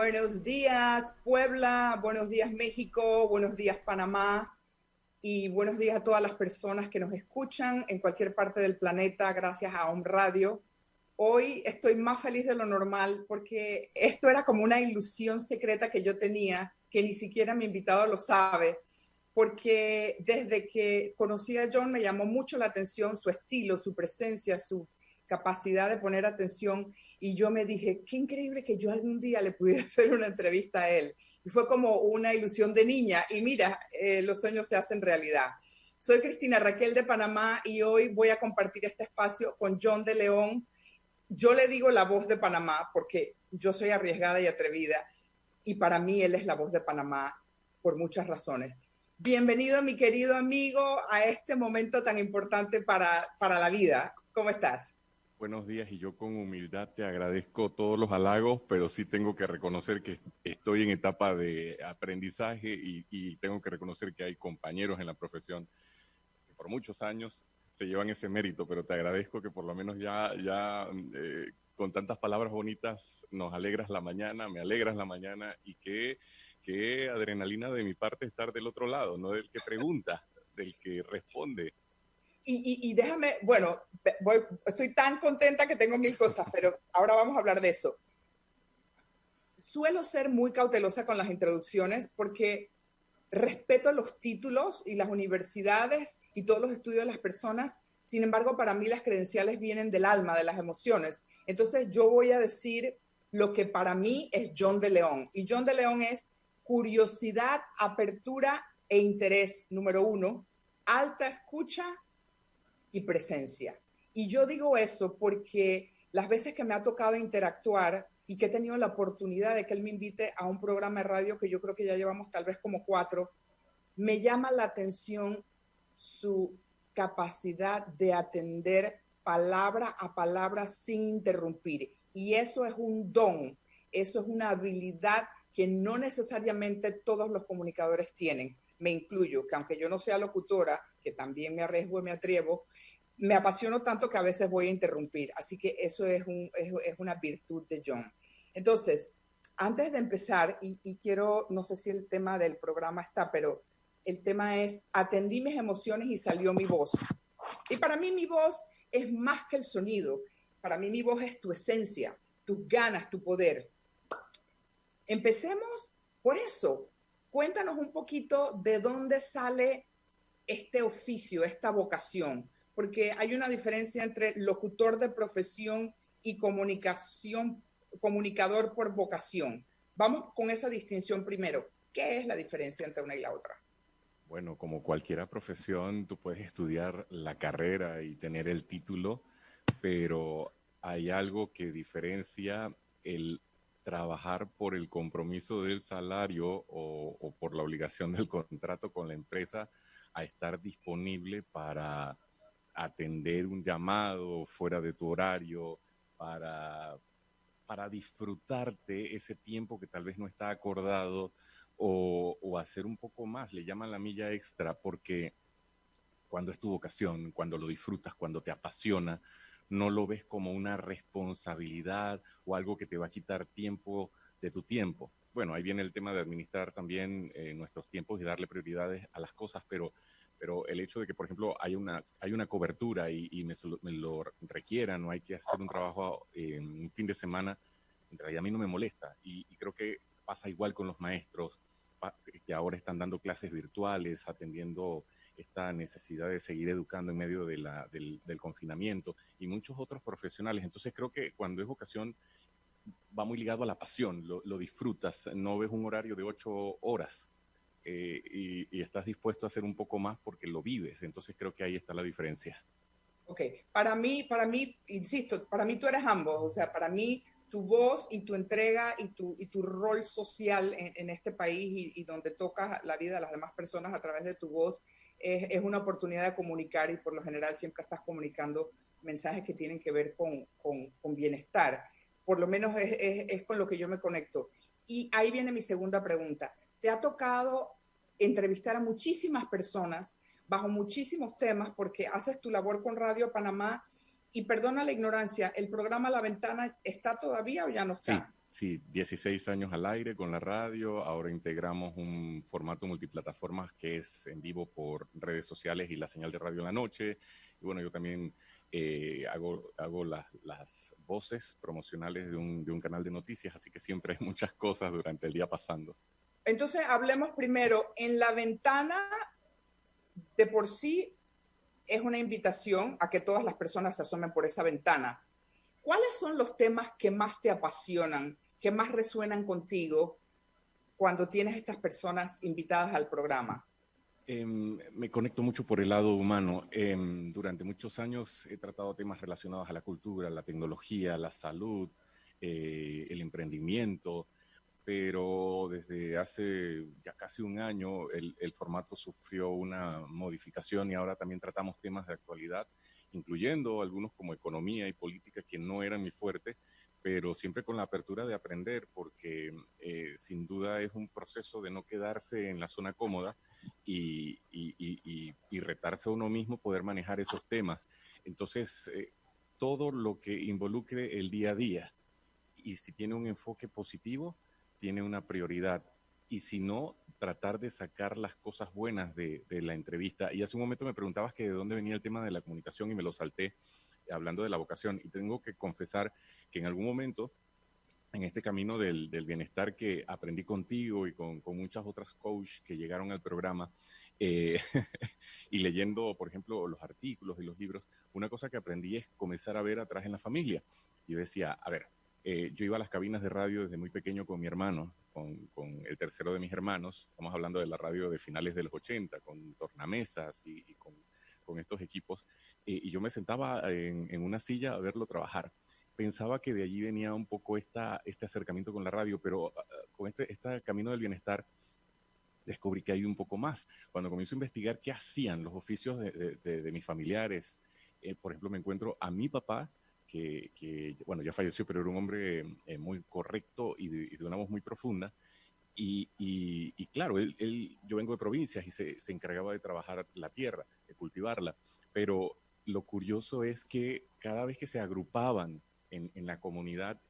Buenos días, Puebla, buenos días, México, buenos días, Panamá, y buenos días a todas las personas que nos escuchan en cualquier parte del planeta gracias a Home Radio. Hoy estoy más feliz de lo normal porque esto era como una ilusión secreta que yo tenía, que ni siquiera mi invitado lo sabe, porque desde que conocí a John me llamó mucho la atención su estilo, su presencia, su capacidad de poner atención, y yo me dije, qué increíble que yo algún día le pudiera hacer una entrevista a él. Y fue como una ilusión de niña, y mira, los sueños se hacen realidad. Soy Cristina Raquel de Panamá y hoy voy a compartir este espacio con John de León. Yo le digo la voz de Panamá porque yo soy arriesgada y atrevida, y para mí él es la voz de Panamá por muchas razones. Bienvenido, mi querido amigo, a este momento tan importante para la vida. ¿Cómo estás? Buenos días, y yo con humildad te agradezco todos los halagos, pero sí tengo que reconocer que estoy en etapa de aprendizaje y tengo que reconocer que hay compañeros en la profesión que por muchos años se llevan ese mérito, pero te agradezco que por lo menos con tantas palabras bonitas nos alegras la mañana, me alegras la mañana, y qué adrenalina de mi parte estar del otro lado, no del que pregunta, del que responde. Y déjame, bueno, estoy tan contenta que tengo mil cosas, pero ahora vamos a hablar de eso. Suelo ser muy cautelosa con las introducciones porque respeto los títulos y las universidades y todos los estudios de las personas. Sin embargo, para mí las credenciales vienen del alma, de las emociones. Entonces yo voy a decir lo que para mí es John de León. Y John de León es curiosidad, apertura e interés, número uno, alta escucha y presencia. Y yo digo eso porque las veces que me ha tocado interactuar y que he tenido la oportunidad de que él me invite a un programa de radio, que yo creo que ya llevamos tal vez como 4, me llama la atención su capacidad de atender palabra a palabra sin interrumpir. Y eso es un don, eso es una habilidad que no necesariamente todos los comunicadores tienen. Me incluyo, que aunque yo no sea locutora, que también me arriesgo y me atrevo, me apasiono tanto que a veces voy a interrumpir. Así que eso es una virtud de John. Entonces, antes de empezar, y quiero, no sé si el tema del programa está, pero el tema es, atendí mis emociones y salió mi voz. Y para mí mi voz es más que el sonido. Para mí mi voz es tu esencia, tus ganas, tu poder. Empecemos por eso. Cuéntanos un poquito de dónde sale este oficio, esta vocación, porque hay una diferencia entre locutor de profesión y comunicador por vocación. Vamos con esa distinción primero. ¿Qué es la diferencia entre una y la otra? Bueno, como cualquier profesión, tú puedes estudiar la carrera y tener el título, pero hay algo que diferencia el trabajar por el compromiso del salario o por la obligación del contrato con la empresa a estar disponible para atender un llamado fuera de tu horario, para, para disfrutarte ese tiempo que tal vez no está acordado, o hacer un poco más, le llaman la milla extra, porque cuando es tu vocación, cuando lo disfrutas, cuando te apasiona, no lo ves como una responsabilidad o algo que te va a quitar tiempo de tu tiempo. Bueno, ahí viene el tema de administrar también nuestros tiempos y darle prioridades a las cosas, pero el hecho de que, por ejemplo, hay una cobertura y me lo requieran, o hay que hacer un trabajo en un fin de semana, en realidad a mí no me molesta. Y creo que pasa igual con los maestros que ahora están dando clases virtuales, atendiendo esta necesidad de seguir educando en medio de del confinamiento, y muchos otros profesionales. Entonces creo que cuando es vocación va muy ligado a la pasión, lo disfrutas, no ves un horario de 8 horas y estás dispuesto a hacer un poco más porque lo vives. Entonces creo que ahí está la diferencia. Ok, para mí, insisto, para mí tú eres ambos, o sea, para mí tu voz y tu entrega y tu rol social en este país y donde tocas la vida de las demás personas a través de tu voz es una oportunidad de comunicar, y por lo general siempre estás comunicando mensajes que tienen que ver con bienestar. Por lo menos es con lo que yo me conecto. Y ahí viene mi segunda pregunta. ¿Te ha tocado entrevistar a muchísimas personas bajo muchísimos temas, porque haces tu labor con Radio Panamá? Y perdona la ignorancia, ¿el programa La Ventana está todavía o ya no Sí, está? Sí, 16 años al aire con la radio. Ahora integramos un formato multiplataformas que es en vivo por redes sociales y la señal de radio en la noche. Y bueno, yo también hago las voces promocionales de un canal de noticias, así que siempre hay muchas cosas durante el día pasando. Entonces, hablemos primero, en la ventana de por sí es una invitación a que todas las personas se asomen por esa ventana. ¿Cuáles son los temas que más te apasionan, que más resuenan contigo cuando tienes estas personas invitadas al programa? Me conecto mucho por el lado humano. Durante muchos años he tratado temas relacionados a la cultura, la tecnología, la salud, el emprendimiento, pero desde hace ya casi un año el formato sufrió una modificación y ahora también tratamos temas de actualidad, incluyendo algunos como economía y política que no eran mi fuerte, pero siempre con la apertura de aprender, porque sin duda es un proceso de no quedarse en la zona cómoda y retarse a uno mismo poder manejar esos temas. Entonces, todo lo que involucre el día a día y si tiene un enfoque positivo, tiene una prioridad. Y si no, tratar de sacar las cosas buenas de la entrevista. Y hace un momento me preguntabas que de dónde venía el tema de la comunicación y me lo salté hablando de la vocación. Y tengo que confesar que en algún momento en este camino del bienestar que aprendí contigo y con muchas otras coaches que llegaron al programa, eh, y leyendo, por ejemplo, los artículos y los libros, una cosa que aprendí es comenzar a ver atrás en la familia. Yo decía, a ver, yo iba a las cabinas de radio desde muy pequeño con mi hermano, con el tercero de mis hermanos, estamos hablando de la radio de finales de los 80, con tornamesas y con estos equipos, y yo me sentaba en una silla a verlo trabajar. Pensaba que de allí venía un poco este acercamiento con la radio, pero con este camino del bienestar descubrí que hay un poco más. Cuando comienzo a investigar qué hacían los oficios de mis familiares, por ejemplo, me encuentro a mi papá, bueno, ya falleció, pero era un hombre muy correcto y de una voz muy profunda. Y claro, yo vengo de provincias y se encargaba de trabajar la tierra, de cultivarla, pero lo curioso es que cada vez que se agrupaban en la comunidad,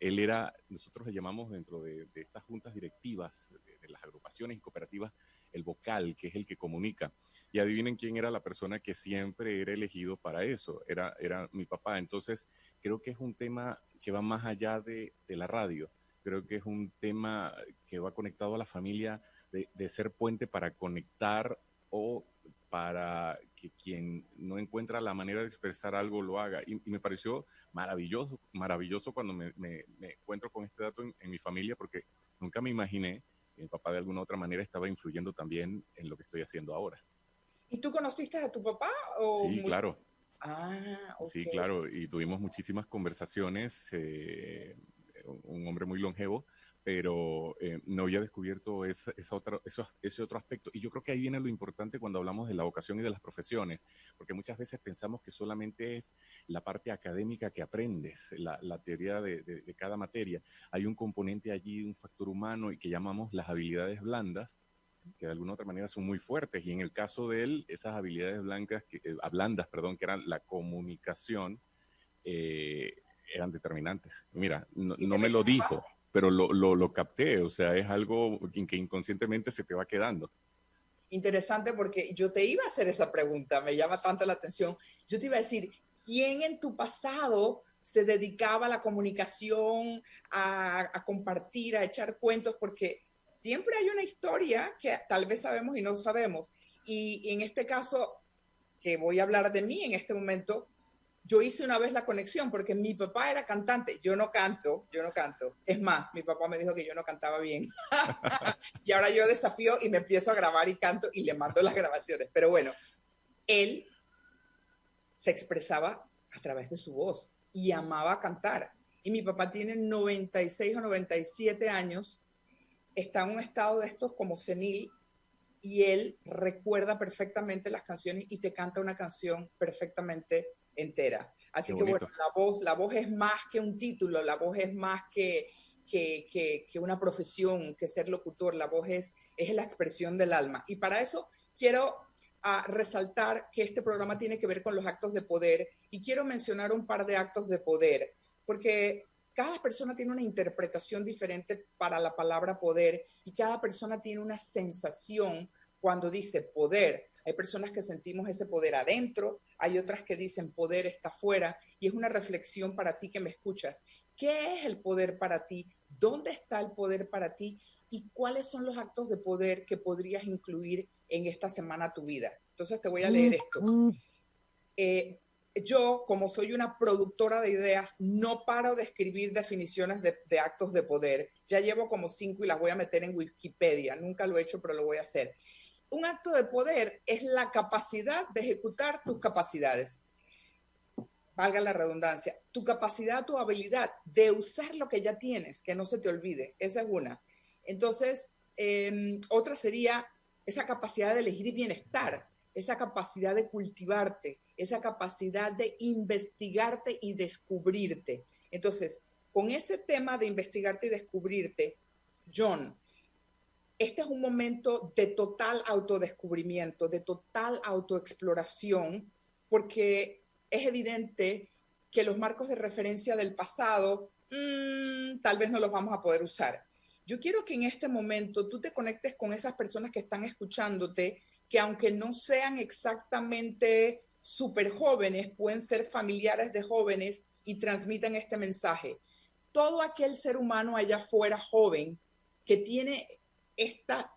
nosotros le llamamos dentro de estas juntas directivas, de las agrupaciones y cooperativas, el vocal, que es el que comunica. Y adivinen quién era la persona que siempre era elegido para eso, era mi papá. Entonces, creo que es un tema que va más allá de la radio. Creo que es un tema que va conectado a la familia de ser puente para conectar o para que quien no encuentra la manera de expresar algo lo haga. Y me pareció maravilloso, maravilloso cuando me encuentro con este dato en mi familia, porque nunca me imaginé que mi papá de alguna u otra manera estaba influyendo también en lo que estoy haciendo ahora. ¿Y tú conociste a tu papá? O Sí, claro. Ah, ok. Sí, claro, y tuvimos muchísimas conversaciones, un hombre muy longevo, pero no había descubierto ese otro aspecto. Y yo creo que ahí viene lo importante cuando hablamos de la vocación y de las profesiones, porque muchas veces pensamos que solamente es la parte académica que aprendes, la teoría de cada materia. Hay un componente allí, un factor humano y que llamamos las habilidades blandas, que de alguna u otra manera son muy fuertes. Y en el caso de él, esas habilidades blandas, perdón, que eran la comunicación, eh, eran determinantes. Mira, no me lo dijo, pero lo capté. O sea, es algo que inconscientemente se te va quedando. Interesante porque yo te iba a hacer esa pregunta, me llama tanto la atención. Yo te iba a decir, ¿quién en tu pasado se dedicaba a la comunicación, a compartir, a echar cuentos? Porque siempre hay una historia que tal vez sabemos y no sabemos. Y en este caso, que voy a hablar de mí en este momento, yo hice una vez la conexión porque mi papá era cantante, yo no canto, yo no canto. Es más, mi papá me dijo que yo no cantaba bien. Y ahora yo desafío y me empiezo a grabar y canto y le mando las grabaciones. Pero bueno, él se expresaba a través de su voz y amaba cantar. Y mi papá tiene 96 o 97 años, está en un estado de estos como senil y él recuerda perfectamente las canciones y te canta una canción perfectamente entera. Qué Así que bueno, bonito. la voz es más que un título, la voz es más que una profesión, que ser locutor, la voz es la expresión del alma. Y para eso quiero resaltar que este programa tiene que ver con los actos de poder y quiero mencionar un par de actos de poder, porque cada persona tiene una interpretación diferente para la palabra poder y cada persona tiene una sensación cuando dice poder. Hay personas que sentimos ese poder adentro, hay otras que dicen poder está afuera, y es una reflexión para ti que me escuchas. ¿Qué es el poder para ti? ¿Dónde está el poder para ti? ¿Y cuáles son los actos de poder que podrías incluir en esta semana a tu vida? Entonces te voy a leer esto. Yo, como soy una productora de ideas, no paro de escribir definiciones de actos de poder. Ya llevo como 5 y las voy a meter en Wikipedia. Nunca lo he hecho, pero lo voy a hacer. Un acto de poder es la capacidad de ejecutar tus capacidades. Valga la redundancia. Tu capacidad, tu habilidad de usar lo que ya tienes, que no se te olvide. Esa es una. Entonces, otra sería esa capacidad de elegir bienestar, esa capacidad de cultivarte, esa capacidad de investigarte y descubrirte. Entonces, con ese tema de investigarte y descubrirte, John, este es un momento de total autodescubrimiento, de total autoexploración, porque es evidente que los marcos de referencia del pasado tal vez no los vamos a poder usar. Yo quiero que en este momento tú te conectes con esas personas que están escuchándote, que aunque no sean exactamente súper jóvenes, pueden ser familiares de jóvenes y transmiten este mensaje. Todo aquel ser humano allá afuera joven que tiene esta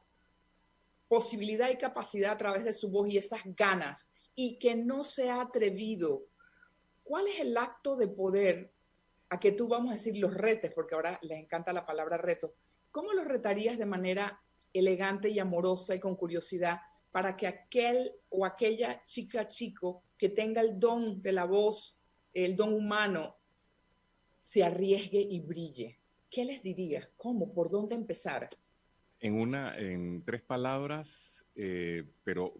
posibilidad y capacidad a través de su voz y esas ganas y que no se ha atrevido, ¿cuál es el acto de poder a que tú, vamos a decir, los retes? Porque ahora les encanta la palabra reto. ¿Cómo los retarías de manera elegante y amorosa y con curiosidad para que aquel o aquella chica, chico que tenga el don de la voz, el don humano, se arriesgue y brille? ¿Qué les dirías? ¿Cómo? ¿Por dónde empezar? En 3 palabras, pero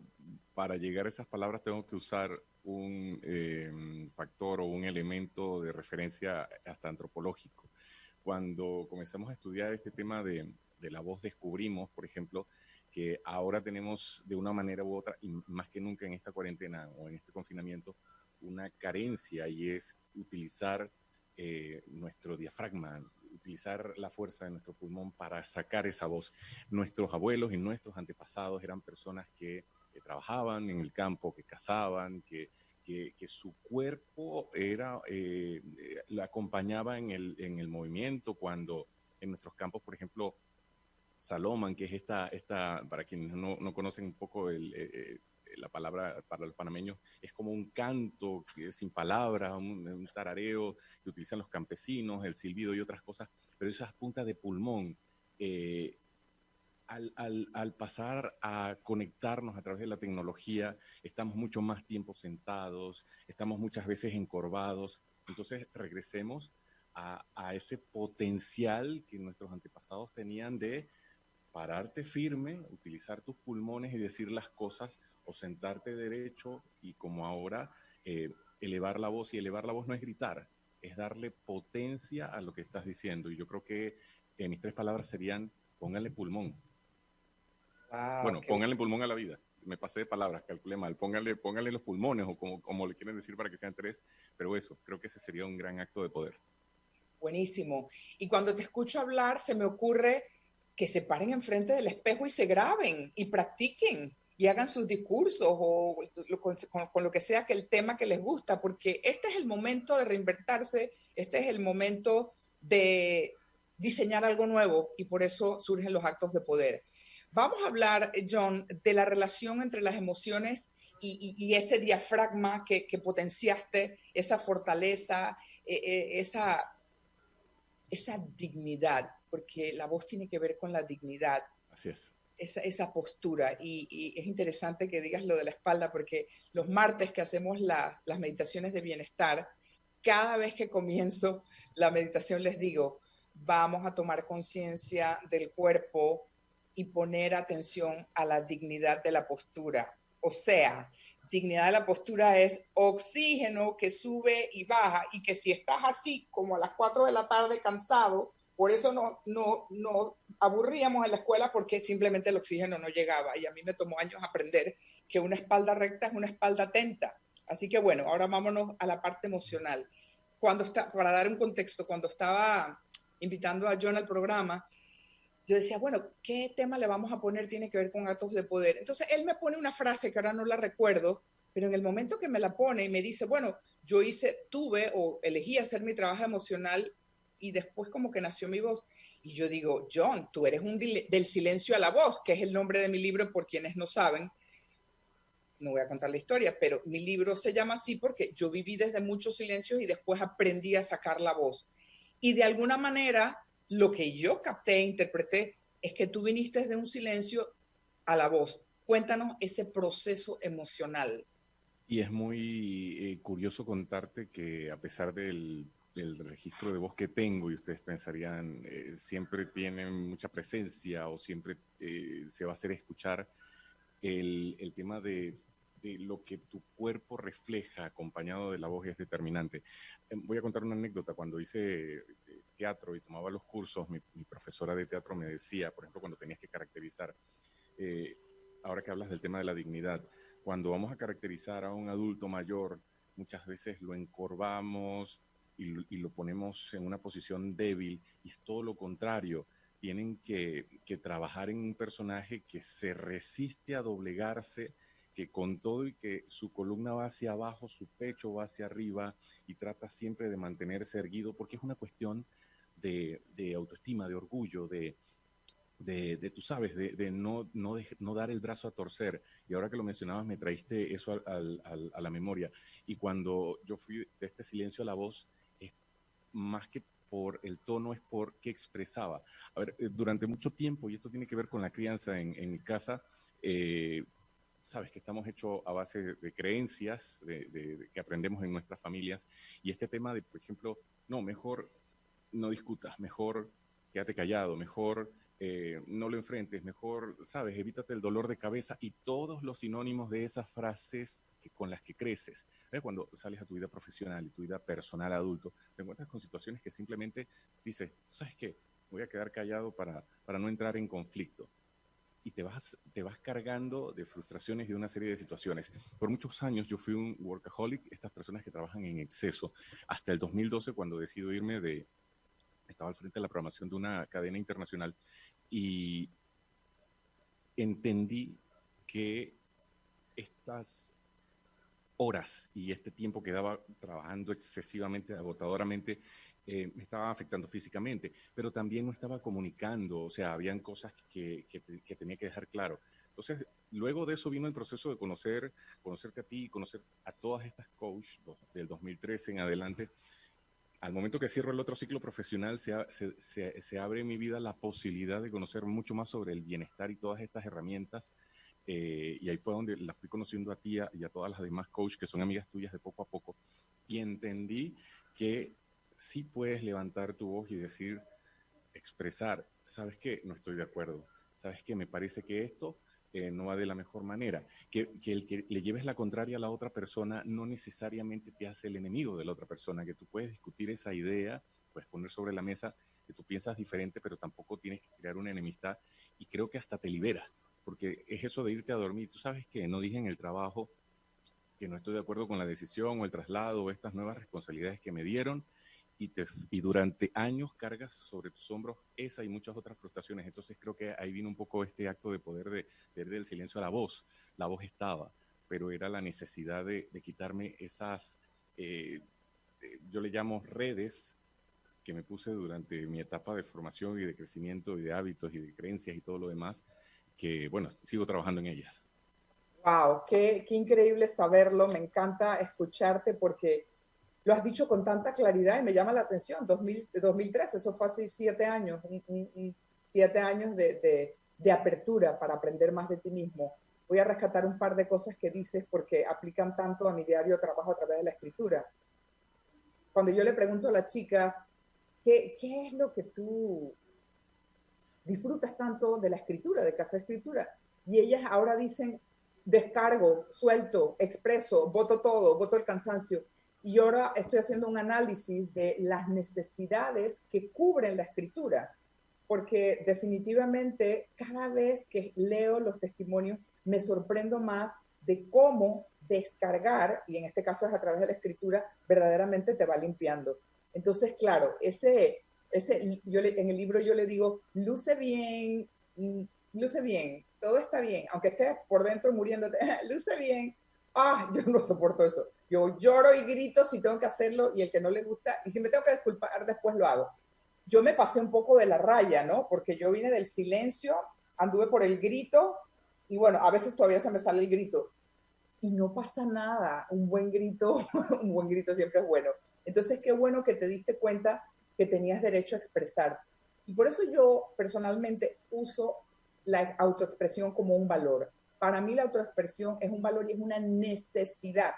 para llegar a esas palabras tengo que usar un factor o un elemento de referencia hasta antropológico. Cuando comenzamos a estudiar este tema de la voz, descubrimos, por ejemplo, que ahora tenemos de una manera u otra, y más que nunca en esta cuarentena o en este confinamiento, una carencia, y es utilizar nuestro diafragma, utilizar la fuerza de nuestro pulmón para sacar esa voz. Nuestros abuelos y nuestros antepasados eran personas que trabajaban en el campo, que cazaban, que su cuerpo era, la acompañaba en el movimiento. Cuando en nuestros campos, por ejemplo, Saloman, que es para quienes no conocen un poco la palabra para los panameños, es como un canto sin palabras, un tarareo que utilizan los campesinos, el silbido y otras cosas, pero esas puntas de pulmón, al pasar a conectarnos a través de la tecnología, estamos mucho más tiempo sentados, estamos muchas veces encorvados. Entonces regresemos a ese potencial que nuestros antepasados tenían de pararte firme, utilizar tus pulmones y decir las cosas, o sentarte derecho y, como ahora, elevar la voz. Y elevar la voz no es gritar, es darle potencia a lo que estás diciendo. Y yo creo que mis 3 palabras serían: pónganle pulmón. Bueno, pónganle pulmón a la vida. Me pasé de palabras, calculé mal. Pónganle los pulmones, o como le quieren decir para que sean 3, pero eso, creo que ese sería un gran acto de poder. Buenísimo. Y cuando te escucho hablar, se me ocurre que se paren enfrente del espejo y se graben y practiquen y hagan sus discursos o con lo que sea que el tema que les gusta, porque este es el momento de reinventarse, este es el momento de diseñar algo nuevo, y por eso surgen los actos de poder. Vamos a hablar, John, de la relación entre las emociones y ese diafragma que potenciaste, esa fortaleza, esa dignidad, porque la voz tiene que ver con la dignidad. Así es. Esa postura. Y es interesante que digas lo de la espalda, porque los martes que hacemos las meditaciones de bienestar, cada vez que comienzo la meditación les digo, vamos a tomar conciencia del cuerpo y poner atención a la dignidad de la postura. O sea, dignidad de la postura es oxígeno que sube y baja, y que si estás así como a las 4 de la tarde cansado, por eso nos aburríamos en la escuela, porque simplemente el oxígeno no llegaba, y a mí me tomó años aprender que una espalda recta es una espalda atenta. Así que bueno, ahora vámonos a la parte emocional. para dar un contexto, cuando estaba invitando a John al programa, yo decía, bueno, ¿qué tema le vamos a poner? Tiene que ver con actos de poder. Entonces él me pone una frase que ahora no la recuerdo, pero en el momento que me la pone y me dice, bueno, yo tuve o elegí hacer mi trabajo emocional y después como que nació mi voz. Y yo digo, John, tú eres del silencio a la voz, que es el nombre de mi libro por quienes no saben. No voy a contar la historia, pero mi libro se llama así porque yo viví desde muchos silencios y después aprendí a sacar la voz. Y de alguna manera, lo que yo capté e interpreté es que tú viniste de un silencio a la voz. Cuéntanos ese proceso emocional. Y es muy curioso contarte que a pesar del registro de voz que tengo, y ustedes pensarían, siempre tienen mucha presencia o siempre se va a hacer escuchar, el tema de lo que tu cuerpo refleja acompañado de la voz es determinante. Voy a contar una anécdota. Cuando hice teatro y tomaba los cursos, mi profesora de teatro me decía, por ejemplo, cuando tenías que caracterizar, eh, ahora que hablas del tema de la dignidad, cuando vamos a caracterizar a un adulto mayor, muchas veces lo encorvamos y lo ponemos en una posición débil, y es todo lo contrario. Tienen que trabajar en un personaje que se resiste a doblegarse, que con todo y que su columna va hacia abajo, su pecho va hacia arriba, y trata siempre de mantenerse erguido, porque es una cuestión de autoestima, de orgullo, tú sabes, no dar el brazo a torcer. Y ahora que lo mencionabas, me traíste eso a la memoria. Y cuando yo fui de este silencio a la voz, es más que por el tono, es por qué expresaba. A ver, durante mucho tiempo, y esto tiene que ver con la crianza en mi casa, sabes que estamos hechos a base de creencias que aprendemos en nuestras familias, y este tema de, por ejemplo, no, mejor no discutas, mejor quédate callado, mejor no lo enfrentes, mejor, sabes, evítate el dolor de cabeza, y todos los sinónimos de esas frases con las que creces. Cuando sales a tu vida profesional y tu vida personal adulto, te encuentras con situaciones que simplemente dices, ¿sabes qué? Voy a quedar callado para no entrar en conflicto. Y te vas cargando de frustraciones y de una serie de situaciones. Por muchos años yo fui un workaholic, estas personas que trabajan en exceso, hasta el 2012, cuando decido irme estaba al frente de la programación de una cadena internacional, y entendí que estas horas y este tiempo que daba trabajando excesivamente, agotadoramente, me estaba afectando físicamente, pero también no estaba comunicando, o sea, habían cosas que tenía que dejar claro. Entonces, luego de eso vino el proceso de conocerte a ti, conocer a todas estas coaches del 2013 en adelante. Al momento que cierro el otro ciclo profesional, se abre en mi vida la posibilidad de conocer mucho más sobre el bienestar y todas estas herramientas. Y ahí fue donde la fui conociendo a ti y a todas las demás coaches que son amigas tuyas de poco a poco. Y entendí que sí puedes levantar tu voz y decir, expresar, ¿sabes qué? No estoy de acuerdo. ¿Sabes qué? Me parece que esto no va de la mejor manera. Que el que le lleves la contraria a la otra persona no necesariamente te hace el enemigo de la otra persona, que tú puedes discutir esa idea, puedes poner sobre la mesa que tú piensas diferente, pero tampoco tienes que crear una enemistad, y creo que hasta te libera, porque es eso de irte a dormir. Tú sabes que no dije en el trabajo que no estoy de acuerdo con la decisión o el traslado o estas nuevas responsabilidades que me dieron, y durante años cargas sobre tus hombros esa y muchas otras frustraciones. Entonces creo que ahí vino un poco este acto de poder de ir del silencio a la voz. La voz estaba, pero era la necesidad de quitarme esas, yo le llamo redes, que me puse durante mi etapa de formación y de crecimiento y de hábitos y de creencias y todo lo demás, que bueno, sigo trabajando en ellas. Wow, qué increíble saberlo. Me encanta escucharte porque lo has dicho con tanta claridad y me llama la atención. 2013, eso fue hace 7 años, 7 años de apertura para aprender más de ti mismo. Voy a rescatar un par de cosas que dices porque aplican tanto a mi diario trabajo a través de la escritura. Cuando yo le pregunto a las chicas, ¿qué es lo que tú disfrutas tanto de la escritura, de Café Escritura? Y ellas ahora dicen, descargo, suelto, expreso, voto todo, voto el cansancio. Y ahora estoy haciendo un análisis de las necesidades que cubren la escritura, porque definitivamente cada vez que leo los testimonios me sorprendo más de cómo descargar, y en este caso es a través de la escritura, verdaderamente te va limpiando. Entonces, claro, en el libro yo le digo, luce bien, todo está bien, aunque estés por dentro muriéndote, luce bien. Yo no soporto eso. Yo lloro y grito si tengo que hacerlo, y el que no le gusta, y si me tengo que disculpar, después lo hago. Yo me pasé un poco de la raya, ¿no? Porque yo vine del silencio, anduve por el grito, y bueno, a veces todavía se me sale el grito, y no pasa nada. Un buen grito, un buen grito siempre es bueno. Entonces, qué bueno que te diste cuenta que tenías derecho a expresar. Y por eso yo personalmente uso la autoexpresión como un valor. Para mí la autoexpresión es un valor y es una necesidad.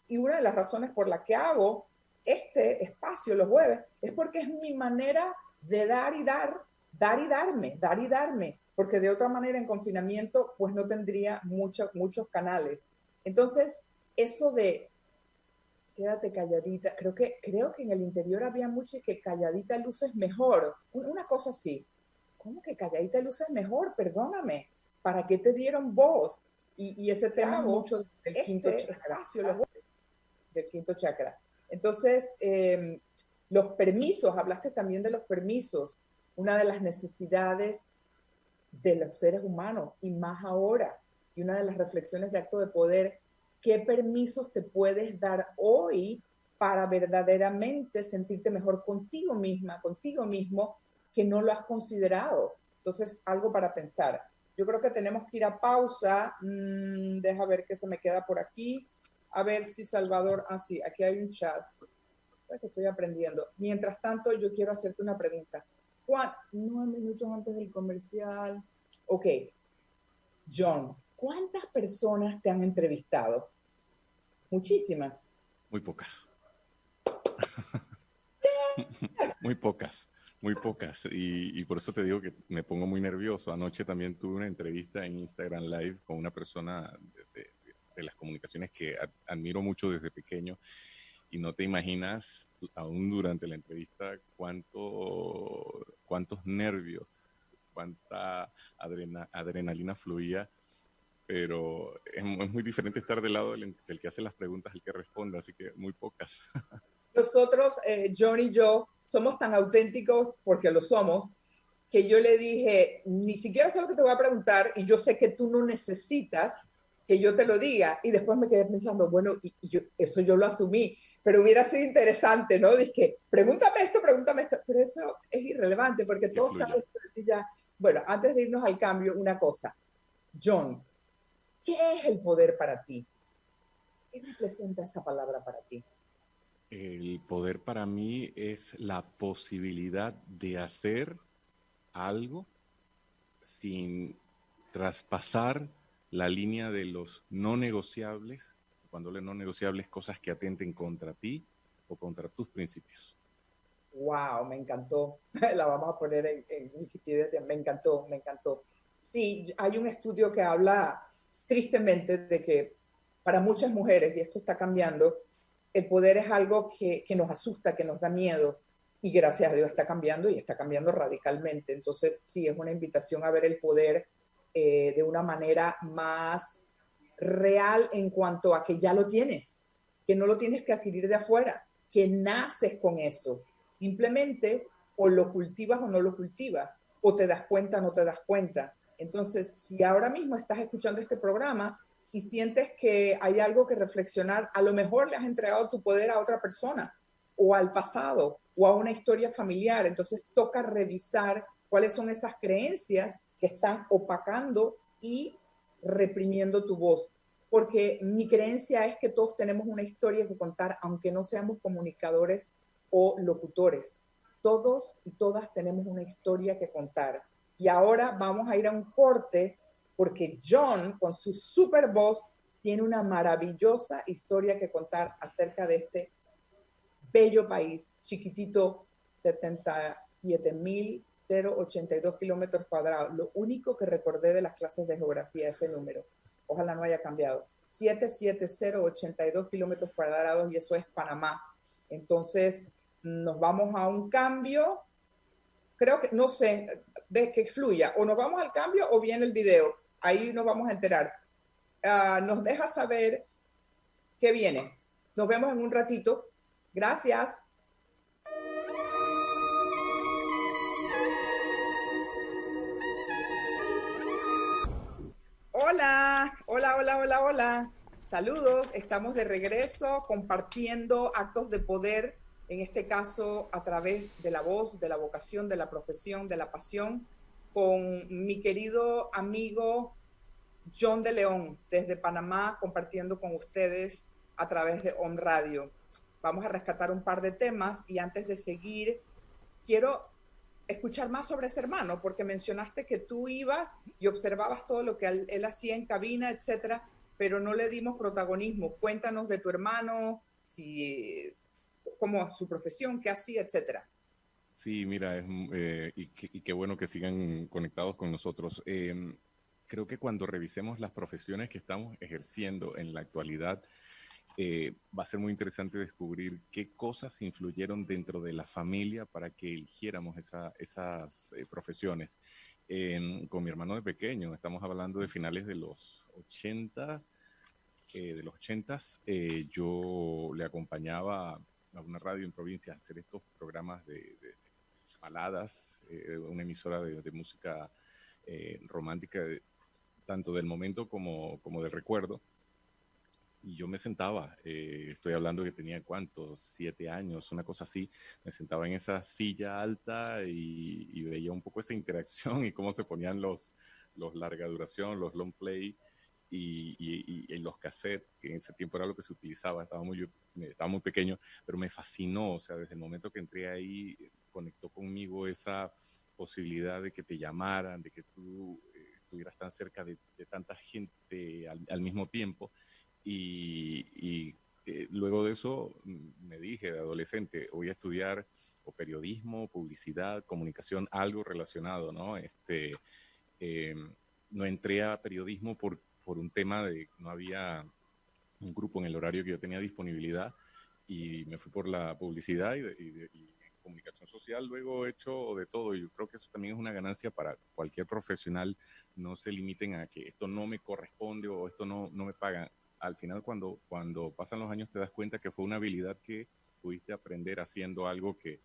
Y una de las razones por la que hago este espacio los jueves es porque es mi manera de dar y darme, porque de otra manera en confinamiento pues no tendría muchos canales. Entonces, eso de quédate calladita, creo que en el interior había mucho que calladita luces mejor, una cosa así. ¿Cómo que calladita luces mejor? Perdóname, ¿para qué te dieron voz? Y ese tema es mucho del quinto chakra, del quinto chakra. Entonces, los permisos, hablaste también de los permisos, una de las necesidades de los seres humanos, y más ahora, y una de las reflexiones de acto de poder, ¿qué permisos te puedes dar hoy para verdaderamente sentirte mejor contigo misma, contigo mismo, que no lo has considerado? Entonces, algo para pensar. Yo creo que tenemos que ir a pausa. Deja ver qué se me queda por aquí. A ver si Salvador, sí, aquí hay un chat. Que estoy aprendiendo. Mientras tanto, yo quiero hacerte una pregunta. 9 minutos antes del comercial. Ok, John, ¿cuántas personas te han entrevistado? Muchísimas. Muy pocas. Muy pocas, muy pocas. Y por eso te digo que me pongo muy nervioso. Anoche también tuve una entrevista en Instagram Live con una persona de las comunicaciones que admiro mucho desde pequeño. Y no te imaginas, aún durante la entrevista, cuántos nervios, cuánta adrenalina fluía, pero es muy diferente estar del lado del que hace las preguntas al que responde, así que muy pocas. Nosotros, John y yo, somos tan auténticos, porque lo somos, que yo le dije, ni siquiera sé lo que te voy a preguntar, y yo sé que tú no necesitas que yo te lo diga. Y después me quedé pensando, bueno, eso yo lo asumí, pero hubiera sido interesante, ¿no? Dije, pregúntame esto, pero eso es irrelevante, porque Que todos fluya. ya. Bueno, antes de irnos al cambio, una cosa. John, ¿qué es el poder para ti? ¿Qué representa esa palabra para ti? El poder para mí es la posibilidad de hacer algo sin traspasar la línea de los no negociables, cuando hablo de no negociables, cosas que atenten contra ti o contra tus principios. Wow, me encantó. La vamos a poner en Wikipedia. Me encantó, me encantó. Sí, hay un estudio que habla tristemente de que para muchas mujeres, y esto está cambiando, el poder es algo que nos asusta, que nos da miedo, y gracias a Dios está cambiando y está cambiando radicalmente. Entonces, sí, es una invitación a ver el poder de una manera más real en cuanto a que ya lo tienes, que no lo tienes que adquirir de afuera, que naces con eso. Simplemente o lo cultivas o no lo cultivas, o te das cuenta o no te das cuenta. Entonces, si ahora mismo estás escuchando este programa y sientes que hay algo que reflexionar, a lo mejor le has entregado tu poder a otra persona, o al pasado, o a una historia familiar. Entonces toca revisar cuáles son esas creencias que están opacando y reprimiendo tu voz. Porque mi creencia es que todos tenemos una historia que contar, aunque no seamos comunicadores o locutores. Todos y todas tenemos una historia que contar. Y ahora vamos a ir a un corte porque John, con su super voz, tiene una maravillosa historia que contar acerca de este bello país, chiquitito, 77.082 kilómetros cuadrados. Lo único que recordé de las clases de geografía, ese número. Ojalá no haya cambiado. 77082 kilómetros cuadrados, y eso es Panamá. Entonces, nos vamos a un cambio. Creo que, no sé, de que fluya. O nos vamos al cambio o viene el video. Ahí nos vamos a enterar. Nos deja saber ¿Qué viene? Nos vemos en un ratito. Gracias. Hola, hola, hola, hola, hola. Saludos, estamos de regreso compartiendo actos de poder, en este caso a través de la voz, de la vocación, de la profesión, de la pasión, con mi querido amigo John de León, desde Panamá, compartiendo con ustedes a través de On Radio. Vamos a rescatar un par de temas y antes de seguir, quiero escuchar más sobre ese hermano, porque mencionaste que tú ibas y observabas todo lo que él hacía en cabina, etcétera, pero no le dimos protagonismo. Cuéntanos de tu hermano, si, cómo su profesión, qué hacía, etcétera. Sí, mira, y qué bueno que sigan conectados con nosotros. Creo que cuando revisemos las profesiones que estamos ejerciendo en la actualidad, va a ser muy interesante descubrir qué cosas influyeron dentro de la familia para que eligiéramos esas profesiones. Con mi hermano de pequeño, estamos hablando de finales de los 80, de los 80s, yo le acompañaba a una radio en provincia a hacer estos programas de baladas, una emisora de música romántica, tanto del momento como del recuerdo. Y yo me sentaba, estoy hablando que tenía cuántos, 7 años, una cosa así, me sentaba en esa silla alta y veía un poco esa interacción y cómo se ponían los larga duración, los long play y los cassettes, que en ese tiempo era lo que se utilizaba, estaba muy pequeño, pero me fascinó, o sea, desde el momento que entré ahí, conectó conmigo esa posibilidad de que te llamaran, de que tú estuvieras tan cerca de tanta gente al mismo tiempo y luego de eso me dije de adolescente, voy a estudiar o periodismo, publicidad, comunicación, algo relacionado, ¿no? Eh, no entré a periodismo por un tema de no había un grupo en el horario que yo tenía disponibilidad y me fui por la publicidad y comunicación social luego he hecho de todo. Yo creo que eso también es una ganancia para cualquier profesional. No se limiten a que esto no me corresponde o esto no me paga. Al final, cuando pasan los años, te das cuenta que fue una habilidad que pudiste aprender haciendo algo que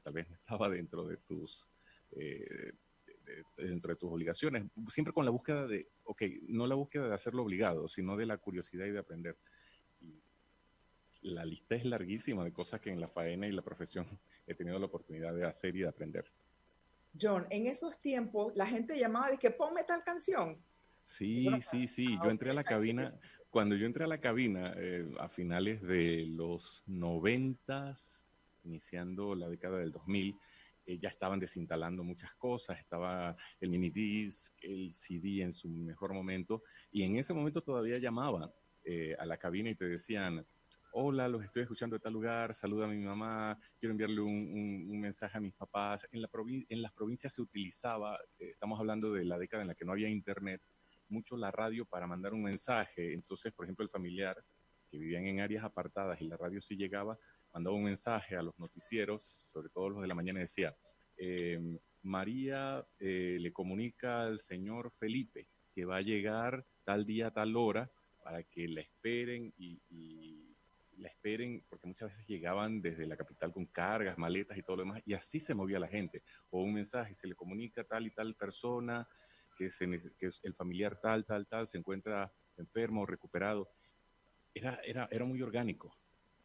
tal vez no estaba dentro de eh, dentro de tus obligaciones. Siempre con la búsqueda de, ok, no la búsqueda de hacerlo obligado, sino de la curiosidad y de aprender. Y la lista es larguísima de cosas que en la faena y la profesión he tenido la oportunidad de hacer y de aprender. John, en esos tiempos la gente llamaba de que ponme tal canción. Eso no Sí, fue. sí, sí. Ah, Yo ok. entré a la cabina, cuando yo entré a la cabina a finales de los noventas, iniciando la década del 2000, ya estaban desinstalando muchas cosas, estaba el mini disc, el CD en su mejor momento, y en ese momento todavía llamaban a la cabina y te decían, hola, los estoy escuchando de tal lugar, saluda a mi mamá, quiero enviarle un mensaje a mis papás. En las provincias se utilizaba, estamos hablando de la década en la que no había internet, mucho la radio para mandar un mensaje. Entonces, por ejemplo, el familiar que vivían en áreas apartadas y la radio sí llegaba, mandaba un mensaje a los noticieros, sobre todo los de la mañana, y decía, María le comunica al señor Felipe que va a llegar tal día, tal hora, para que la esperen y la esperen, porque muchas veces llegaban desde la capital con cargas, maletas y todo lo demás, y así se movía la gente. O un mensaje, se le comunica a tal y tal persona, que el familiar tal, se encuentra enfermo o recuperado. Era muy orgánico.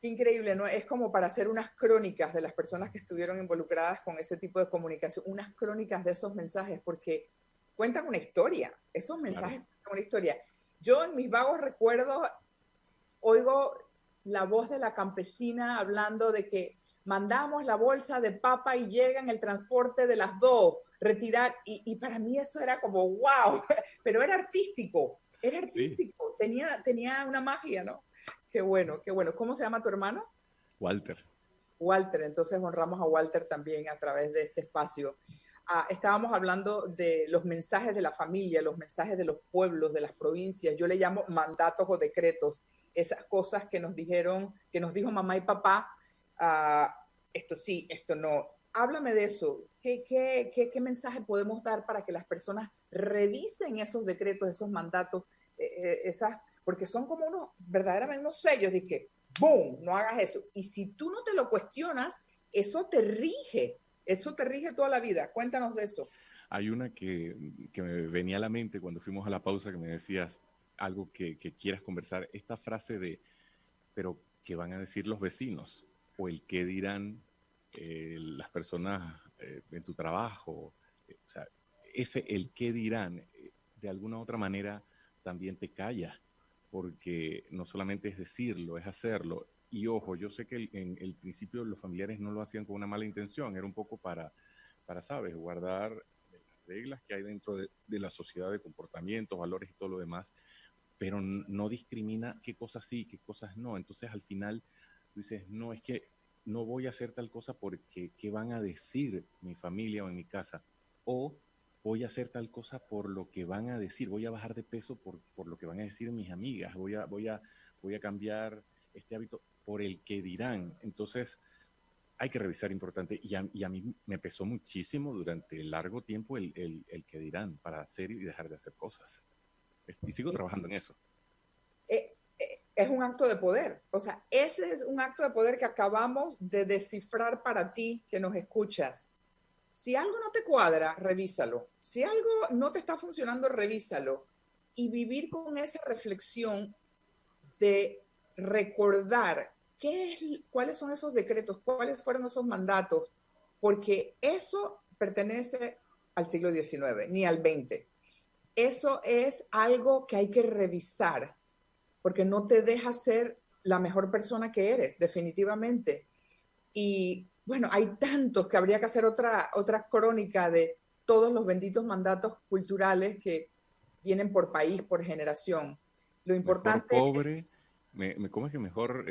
Qué increíble, ¿no? Es como para hacer unas crónicas de las personas que estuvieron involucradas con ese tipo de comunicación, unas crónicas de esos mensajes, porque cuentan una historia, esos Claro. mensajes cuentan una historia. Yo en mis vagos recuerdos oigo la voz de la campesina hablando de que mandamos la bolsa de papa y llega en el transporte de las 2, retirar, y para mí eso era como, wow, pero era Sí, artístico, tenía una magia, ¿no? Qué bueno, qué bueno. ¿Cómo se llama tu hermano? Walter. Walter, entonces honramos a Walter también a través de este espacio. Estábamos hablando de los mensajes de la familia, los mensajes de los pueblos, de las provincias. Yo le llamo mandatos o decretos, esas cosas que nos dijeron, que nos dijo mamá y papá, esto sí, esto no. háblame de eso. ¿Qué mensaje podemos dar para que las personas revisen esos decretos, esos mandatos, porque son como unos, verdaderamente unos sellos de que, ¡boom!, no hagas eso. Y si tú no te lo cuestionas, eso te rige toda la vida. Cuéntanos de eso. Hay una que me venía a la mente cuando fuimos a la pausa, que me decías algo que quieras conversar. Esta frase de, pero ¿qué van a decir los vecinos? O el qué dirán las personas en tu trabajo. O sea, ese el qué dirán, de alguna u otra manera también te calla, porque no solamente es decirlo, es hacerlo. Y ojo, yo sé que en el principio los familiares no lo hacían con una mala intención, era un poco ¿sabes?, guardar las reglas que hay dentro de la sociedad de comportamientos, valores y todo lo demás, pero no discrimina qué cosas sí, qué cosas no. Entonces al final tú dices, no, es que no voy a hacer tal cosa porque qué van a decir mi familia o en mi casa, o voy a hacer tal cosa por lo que van a decir, voy a bajar de peso por lo que van a decir mis amigas, voy a cambiar este hábito por el que dirán. Entonces hay que revisar importante, y a mí me pesó muchísimo durante largo tiempo el que dirán para hacer y dejar de hacer cosas. Y sigo trabajando en eso. Es un acto de poder. O sea, ese es un acto de poder que acabamos de descifrar para ti que nos escuchas. Si algo no te cuadra, revísalo. Si algo no te está funcionando, revísalo. Y vivir con esa reflexión de recordar cuáles son esos decretos, cuáles fueron esos mandatos, porque eso pertenece al siglo XIX, ni al XX. Eso es algo que hay que revisar, porque no te deja ser la mejor persona que eres, definitivamente. Y bueno, hay tantos que habría que hacer otra crónica de todos los benditos mandatos culturales que vienen por país, por generación. Lo Mejor importante es... pobre, ¿cómo es que mejor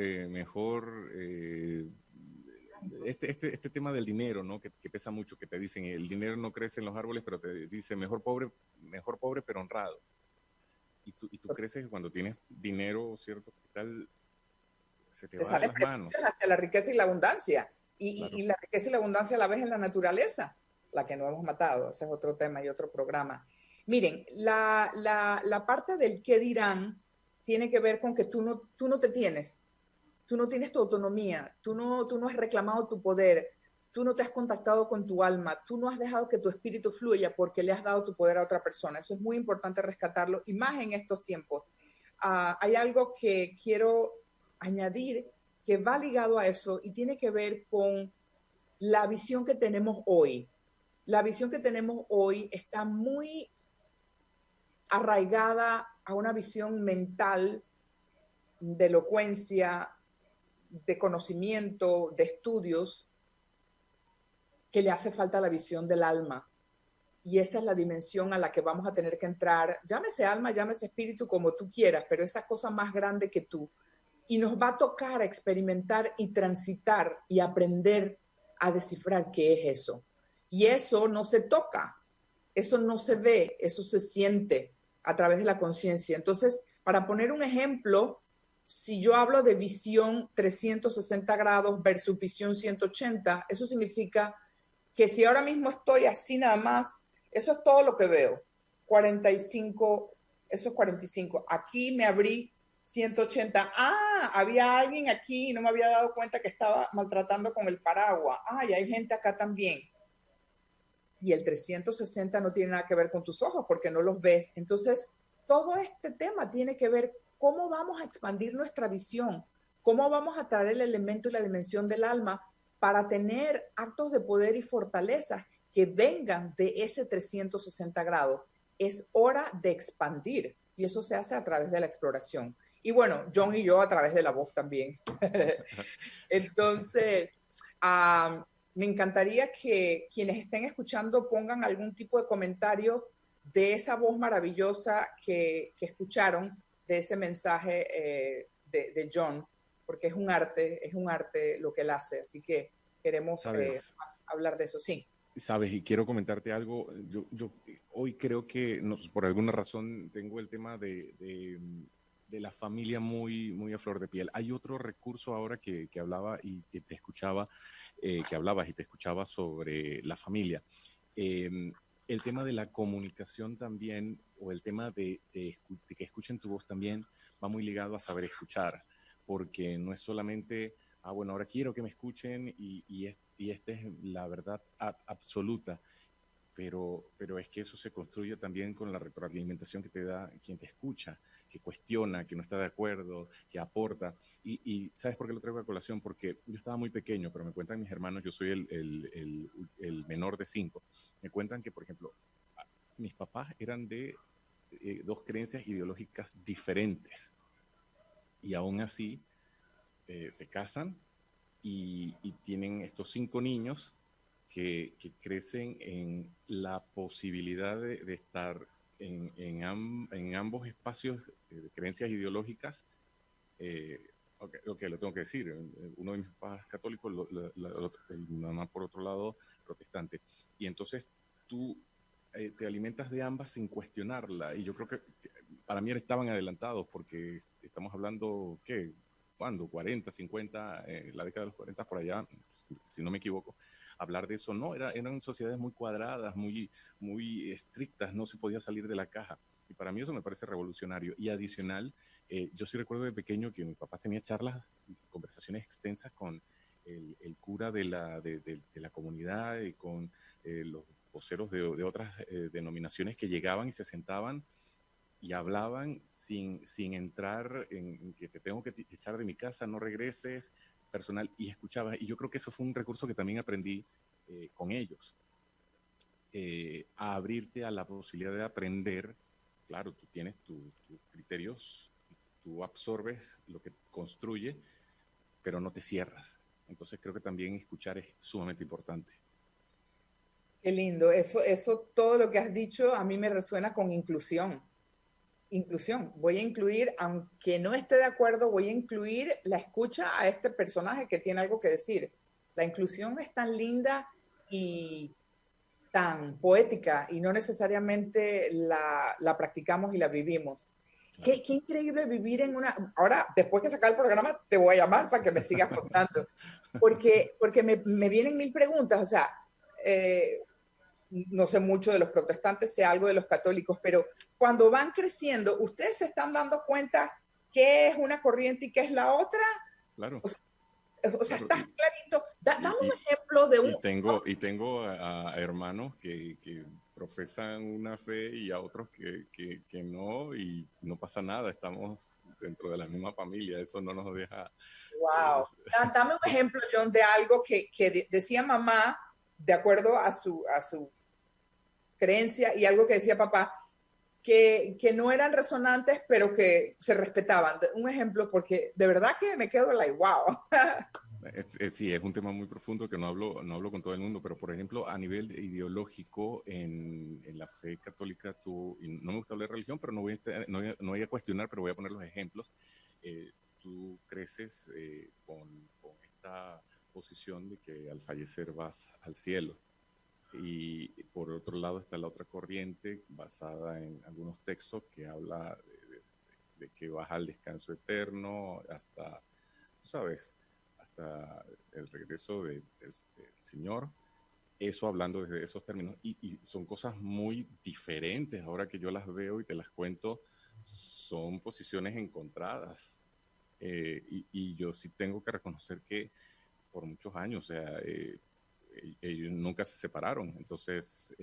este tema del dinero, ¿no? Que pesa mucho, que te dicen, el dinero no crece en los árboles, pero te dice mejor pobre pero honrado. Y tú creces que cuando tienes dinero, cierto capital, se te te va de salen las manos. hacia la riqueza y la abundancia. Claro. Y la riqueza y la abundancia a la vez en la naturaleza, la que no hemos matado. Ese es otro tema y otro programa. Miren, la parte del qué dirán tiene que ver con que tú no te tienes, tú no tienes tu autonomía, tú no has reclamado tu poder, tú no te has contactado con tu alma, tú no has dejado que tu espíritu fluya porque le has dado tu poder a otra persona. Eso es muy importante rescatarlo, y más en estos tiempos. Hay algo que quiero añadir que va ligado a eso y tiene que ver con la visión que tenemos hoy. La visión que tenemos hoy está muy arraigada a una visión mental de elocuencia, de conocimiento, de estudios, que le hace falta la visión del alma. Y esa es la dimensión a la que vamos a tener que entrar, llámese alma, llámese espíritu, como tú quieras, pero esa cosa más grande que tú. Y nos va a tocar experimentar y transitar y aprender a descifrar qué es eso. Y eso no se toca, eso no se ve, eso se siente a través de la conciencia. Entonces, para poner un ejemplo, si yo hablo de visión 360 grados versus visión 180, eso significa que si ahora mismo estoy así nada más, eso es todo lo que veo. 45, eso es 45. Aquí me abrí 180. Ah, había alguien aquí y no me había dado cuenta que estaba maltratando con el paraguas. Ah, y hay gente acá también. Y el 360 no tiene nada que ver con tus ojos porque no los ves. Entonces, todo este tema tiene que ver cómo vamos a expandir nuestra visión, cómo vamos a traer el elemento y la dimensión del alma para tener actos de poder y fortaleza que vengan de ese 360 grados. Es hora de expandir, y eso se hace a través de la exploración. Y bueno, John y yo a través de la voz también. Entonces, me encantaría que quienes estén escuchando pongan algún tipo de comentario de esa voz maravillosa que escucharon, de ese mensaje de John, porque es un arte lo que él hace, así que queremos ¿Sabes? hablar de eso, sí. Sabes, y quiero comentarte algo. Yo hoy creo que por alguna razón tengo el tema de de la familia muy, muy a flor de piel. Hay otro recurso ahora que hablaba y que te escuchaba, que hablabas y te escuchaba sobre la familia. El tema de la comunicación también, o el tema de que escuchen tu voz también, va muy ligado a saber escuchar, porque no es solamente, bueno, ahora quiero que me escuchen y esta es la verdad absoluta, pero es que eso se construye también con la retroalimentación que te da quien te escucha, que cuestiona, que no está de acuerdo, que aporta. Y ¿sabes por qué lo traigo a colación? Porque yo estaba muy pequeño, pero me cuentan mis hermanos, yo soy el menor de 5, me cuentan que, por ejemplo, mis papás eran de dos creencias ideológicas diferentes y aún así se casan y tienen estos 5 niños que crecen en la posibilidad de estar en ambos espacios de creencias ideológicas. Lo tengo que decir, uno de mis papás católicos, mi mamá por otro lado protestante, y entonces tú te alimentas de ambas sin cuestionarla, y yo creo que para mí estaban adelantados, porque estamos hablando, ¿qué? ¿Cuándo? 40, 50, la década de los 40 por allá, si no me equivoco. Hablar de eso, no, eran sociedades muy cuadradas, muy, muy estrictas, no se podía salir de la caja. Y para mí eso me parece revolucionario. Y adicional, yo sí recuerdo de pequeño que mi papá tenía charlas, conversaciones extensas con el cura de la comunidad y con los voceros de otras denominaciones que llegaban y se sentaban y hablaban sin entrar en que te tengo que echar de mi casa, no regreses, personal, y escuchaba. Y yo creo que eso fue un recurso que también aprendí con ellos, a abrirte a la posibilidad de aprender. Claro, tú tienes tus criterios, tú absorbes lo que construye, pero no te cierras. Entonces creo que también escuchar es sumamente importante. Qué lindo. Eso, todo lo que has dicho a mí me resuena con inclusión. Inclusión. Voy a incluir, aunque no esté de acuerdo, voy a incluir la escucha a este personaje que tiene algo que decir. La inclusión es tan linda y tan poética y no necesariamente la practicamos y la vivimos. Claro. Qué increíble vivir en una... Ahora, después que sacar el programa, te voy a llamar para que me sigas contando, porque me vienen mil preguntas. O sea, no sé mucho de los protestantes, sé algo de los católicos, pero cuando van creciendo, ¿ustedes se están dando cuenta qué es una corriente y qué es la otra? Claro. O sea, claro, estás clarito. Dame un ejemplo de un... Tengo a hermanos que profesan una fe y a otros que no, y no pasa nada, estamos dentro de la misma familia, eso no nos deja... Wow. Dame un ejemplo, John, de algo que decía mamá, de acuerdo a su creencia, y algo que decía papá, que no eran resonantes, pero que se respetaban. Un ejemplo, porque de verdad que me quedo like, wow. Sí, es un tema muy profundo que no hablo con todo el mundo, pero por ejemplo, a nivel ideológico, en la fe católica, y no me gusta hablar de religión, pero no voy a cuestionar, pero voy a poner los ejemplos. Tú creces con esta posición de que al fallecer vas al cielo. Y por otro lado está la otra corriente basada en algunos textos que habla de que vas al descanso eterno hasta, ¿sabes?, hasta el regreso del Señor. Eso hablando desde esos términos. Y son cosas muy diferentes. Ahora que yo las veo y te las cuento, son posiciones encontradas. Y yo sí tengo que reconocer que por muchos años, o sea, ellos nunca se separaron, entonces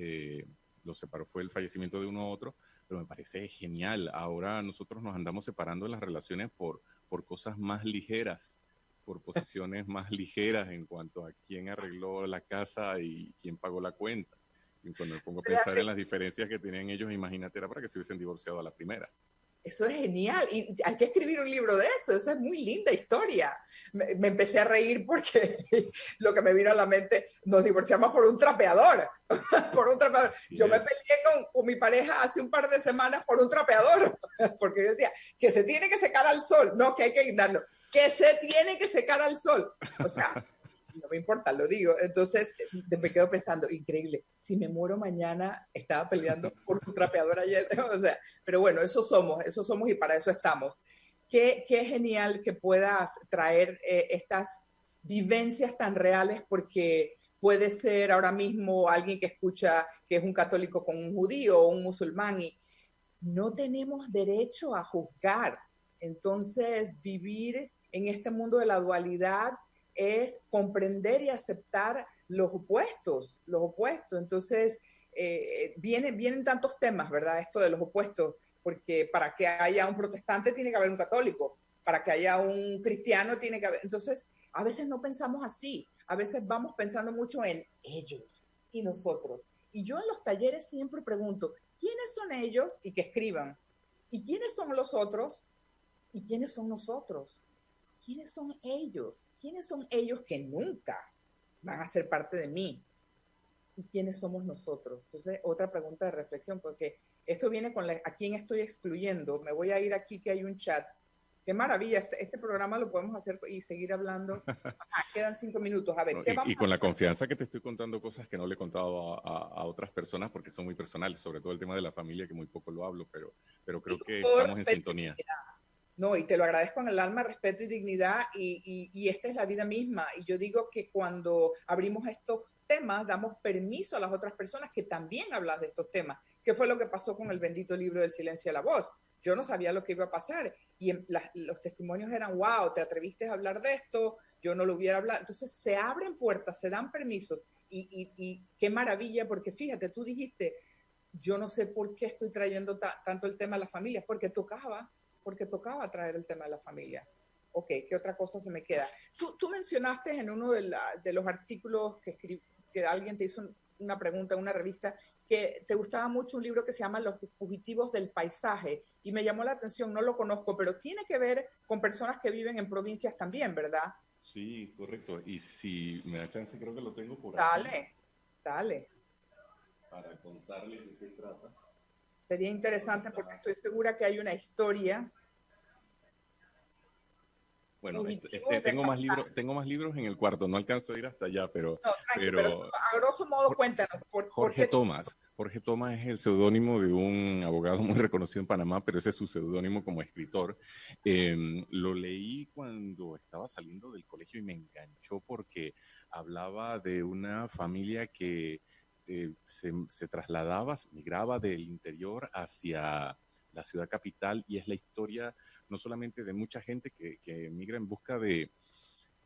los separó fue el fallecimiento de uno a otro, pero me parece genial. Ahora nosotros nos andamos separando en las relaciones por cosas más ligeras, por posiciones más ligeras en cuanto a quién arregló la casa y quién pagó la cuenta. Y cuando me pongo a pensar en las diferencias que tenían ellos, imagínate, era para que se hubiesen divorciado a la primera. Eso es genial y hay que escribir un libro de eso es muy linda historia. Me empecé a reír porque lo que me vino a la mente, nos divorciamos por un trapeador, por un trapeador. Yo me peleé con mi pareja hace un par de semanas por un trapeador, porque yo decía que se tiene que secar al sol, no que hay que guindarlo, que se tiene que secar al sol. O sea, no me importa, lo digo. Entonces me quedo pensando, increíble, si me muero mañana, estaba peleando por un trapeador ayer, o sea, pero bueno, eso somos y para eso estamos. qué genial que puedas traer estas vivencias tan reales, porque puede ser ahora mismo alguien que escucha que es un católico con un judío o un musulmán y no tenemos derecho a juzgar. Entonces, vivir en este mundo de la dualidad es comprender y aceptar los opuestos, los opuestos. Entonces, vienen tantos temas, ¿verdad? Esto de los opuestos, porque para que haya un protestante tiene que haber un católico, para que haya un cristiano tiene que haber... Entonces, a veces no pensamos así, a veces vamos pensando mucho en ellos y nosotros. Y yo en los talleres siempre pregunto, ¿quiénes son ellos? Y que escriban. ¿Y quiénes son los otros? ¿Y quiénes son nosotros? ¿Quiénes son ellos? ¿Quiénes son ellos que nunca van a ser parte de mí? ¿Y quiénes somos nosotros? Entonces, otra pregunta de reflexión, porque esto viene con a quién estoy excluyendo. Me voy a ir aquí que hay un chat. Qué maravilla, este programa lo podemos hacer y seguir hablando. Quedan 5 minutos. A ver, No, ¿qué vamos y con la confianza que te estoy contando cosas que no le he contado a otras personas porque son muy personales, sobre todo el tema de la familia, que muy poco lo hablo, pero creo que estamos en sintonía. No, y te lo agradezco en el alma, respeto y dignidad, y esta es la vida misma. Y yo digo que cuando abrimos estos temas, damos permiso a las otras personas que también hablan de estos temas. ¿Qué fue lo que pasó con el bendito libro del silencio de la voz? Yo no sabía lo que iba a pasar, y los testimonios eran, wow, te atreviste a hablar de esto, yo no lo hubiera hablado. Entonces se abren puertas, se dan permisos, y qué maravilla, porque fíjate, tú dijiste, yo no sé por qué estoy trayendo tanto el tema de la familia, porque tocaba traer el tema de la familia. Ok, ¿qué otra cosa se me queda? Tú mencionaste en uno de los artículos que alguien te hizo una pregunta en una revista, que te gustaba mucho un libro que se llama Los fugitivos del paisaje, y me llamó la atención, no lo conozco, pero tiene que ver con personas que viven en provincias también, ¿verdad? Sí, correcto. Y si me da chance, creo que lo tengo por aquí Dale, dale. para contarles de qué trata. Sería interesante porque estoy segura que hay una historia. Bueno, tengo más libros en el cuarto, no alcanzo a ir hasta allá, No, tranqui, pero a grosso modo cuéntanos. ¿Por qué? Jorge Tomás es el seudónimo de un abogado muy reconocido en Panamá, pero ese es su seudónimo como escritor. Lo leí cuando estaba saliendo del colegio y me enganchó porque hablaba de una familia que se trasladaba, migraba del interior hacia la ciudad capital, y es la historia no solamente de mucha gente que migra en busca de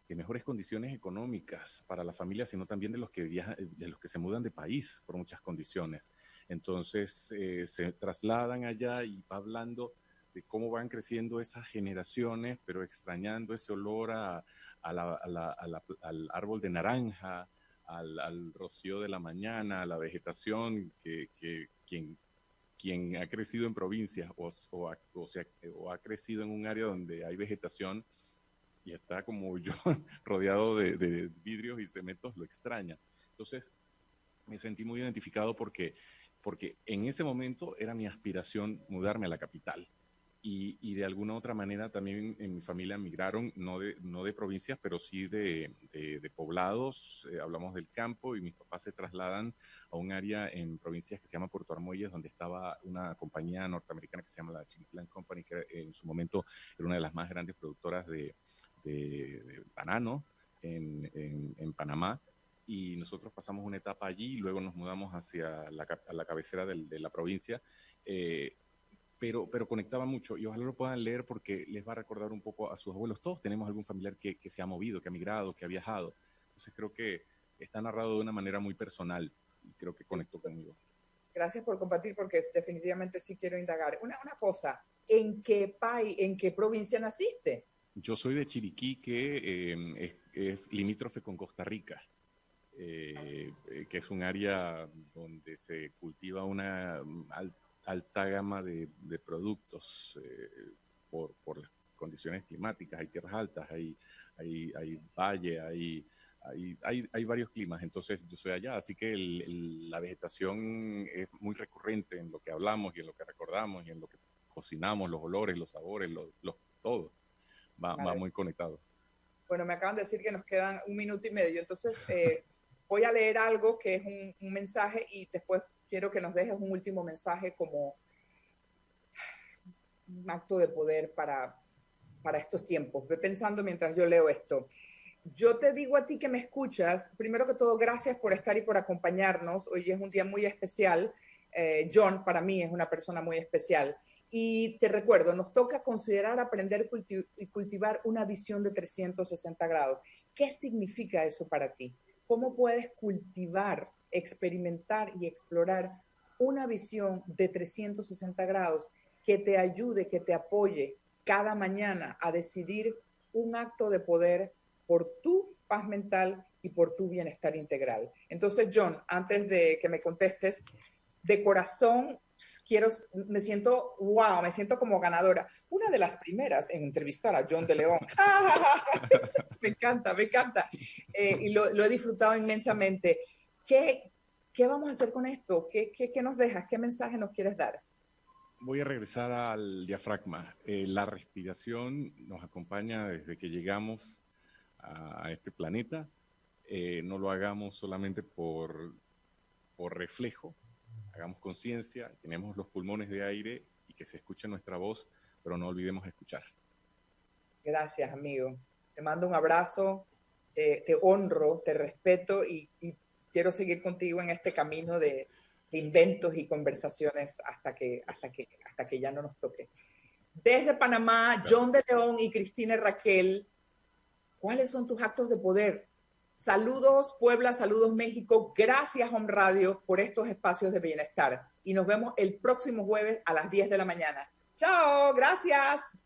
mejores condiciones económicas para la familia, sino también de los que viajan, de los que se mudan de país por muchas condiciones. Entonces se trasladan allá y va hablando de cómo van creciendo esas generaciones, pero extrañando ese olor al árbol de naranja, al rocío de la mañana, a la vegetación que quien ha crecido en provincias o ha crecido en un área donde hay vegetación y está como yo rodeado de vidrios y cementos, lo extraña. Entonces me sentí muy identificado porque en ese momento era mi aspiración mudarme a la capital. Y de alguna otra manera también en mi familia migraron, no de provincias, pero sí de poblados. Hablamos del campo, y mis papás se trasladan a un área en provincias que se llama Puerto Armuelles, donde estaba una compañía norteamericana que se llama la Chimiclan Company, que en su momento era una de las más grandes productoras de banano en Panamá. Y nosotros pasamos una etapa allí y luego nos mudamos hacia la cabecera de la provincia. Pero conectaba mucho, y ojalá lo puedan leer porque les va a recordar un poco a sus abuelos. Todos tenemos algún familiar que se ha movido, que ha migrado, que ha viajado. Entonces creo que está narrado de una manera muy personal y creo que conectó conmigo. Gracias por compartir, porque definitivamente sí quiero indagar. Una cosa, en qué provincia naciste? Yo soy de Chiriquí, que es limítrofe con Costa Rica. Que es un área donde se cultiva una alta gama de productos por las condiciones climáticas. Hay tierras altas, hay valle, hay varios climas. Entonces yo soy allá, así que la vegetación es muy recurrente en lo que hablamos y en lo que recordamos y en lo que cocinamos, los olores, los sabores, todo va muy conectado. Bueno, me acaban de decir que nos quedan 1 minuto y medio, entonces voy a leer algo que es un mensaje, y después quiero que nos dejes un último mensaje como un acto de poder para para estos tiempos. Ve pensando mientras yo leo esto. Yo te digo a ti que me escuchas, primero que todo, gracias por estar y por acompañarnos. Hoy es un día muy especial. John, para mí, es una persona muy especial. Y te recuerdo, nos toca considerar, aprender y cultivar una visión de 360 grados. ¿Qué significa eso para ti? ¿Cómo puedes cultivar, experimentar y explorar una visión de 360 grados que te ayude, que te apoye cada mañana a decidir un acto de poder por tu paz mental y por tu bienestar integral? Entonces, John, antes de que me contestes, de corazón me siento, wow, me siento como ganadora. Una de las primeras en entrevistar a John de León. Me encanta, me encanta. Y lo he disfrutado inmensamente. ¿Qué vamos a hacer con esto? ¿Qué nos dejas? ¿Qué mensaje nos quieres dar? Voy a regresar al diafragma. La respiración nos acompaña desde que llegamos a este planeta. No lo hagamos solamente por reflejo. Hagamos conciencia, tenemos los pulmones de aire y que se escuche nuestra voz, pero no olvidemos escuchar. Gracias, amigo. Te mando un abrazo, te honro, te respeto y quiero seguir contigo en este camino de inventos y conversaciones hasta que ya no nos toque. Desde Panamá, John de León y Cristina Raquel, ¿cuáles son tus actos de poder? Saludos Puebla, saludos México, gracias Home Radio por estos espacios de bienestar y nos vemos el próximo jueves a las 10 de la mañana. Chao, gracias.